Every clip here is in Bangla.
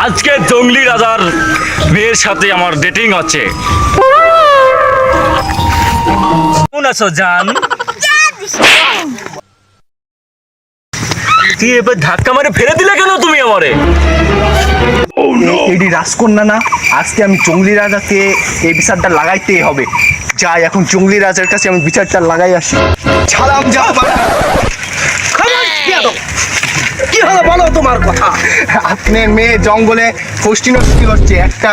আজকে জঙ্গলি রাজার মেয়ের সাথে আমার ডেটিং আছে। কেমন আছো জান? তুই এবার ধাক্কা মারে ফেলে দিলে কেন তুমি আমারে? এটি রাজকন্যা না, আজকে আমি জঙ্গলি রাজাকে এই বিচারটা লাগাইতেই হবে। যাই এখন জঙ্গলি রাজার কাছে আমি বিচারটা লাগাই আসি। ছাড়াম যা কি হলো বলো তোমার কথা। আপনার মেয়ে জঙ্গলে ফষ্টি নষ্টি করছে একটা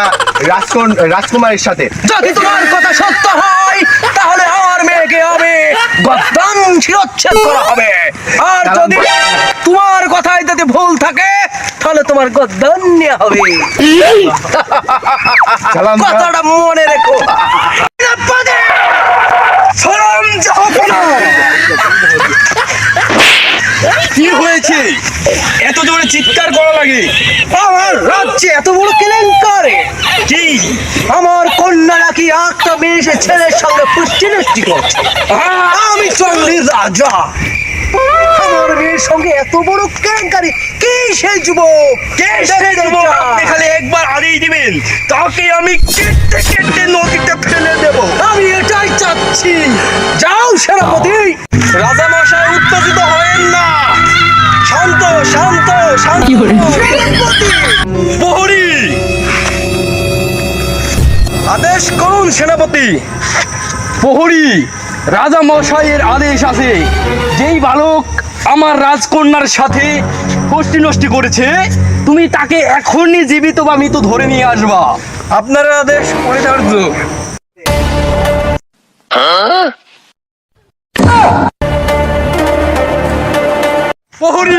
রাজকুমারের সাথে। যদি তোমার কথা সত্য হয় তাহলে আমার মেয়েকে হবে গদ্দান শিরচ্ছেদ করা হবে, আর যদি তোমার কথায় যদি ভুল থাকে তাহলে তোমার গদ্দান নেওয়া হবে। সালাম যা। কথাটা মনে রেখো। সালাম জাহাপনা। কি হয়েছে এত জোরে চিৎকার করা লাগে? আমার রাজ্যে এত বড় কেলেঙ্কারি কি আমার কন্যা নাকি একটা মেয়ে ছেলের সঙ্গে পুষ্টি নষ্টি করছে। আমি জঙ্গলি রাজা, আমার মেয়ের সঙ্গে এত বড় কেলেঙ্কারি কি সেই যুবক? কে সেই যুবক? আপনি খালি একবার আড়িয়ে দিবেন, তাকে আমি কেটে কেটে নদীতে ফেলে দেব। আমি এটাই চাচ্ছি। যাও সেনাপতি। রাজা মশাই উত্তেজিত হবেন না, শান্ত শান্ত শান্ত। প্রহরী আদেশ করুন সেনাপতি। প্রহরী, রাজা মশাইয়ের আদেশ আছে, যেই বালক আমার রাজকন্যার সাথে ফষ্টি নষ্টি করেছে তুমি তাকে এখনই জীবিত বা মৃত ধরে নিয়ে আসবা। আপনার আদেশ পরিধার্য। প্রহরী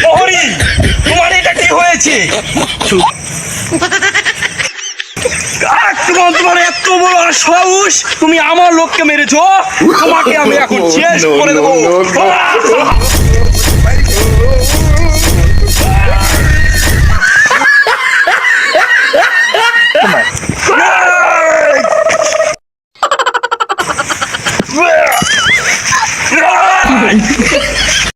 প্রহরী, তোমার এটা কি হয়েছে? তোমার এত বড় সাহস, তুমি আমার লোককে মেরেছো, তোমাকে আমি এখন শেষ করে দেবো।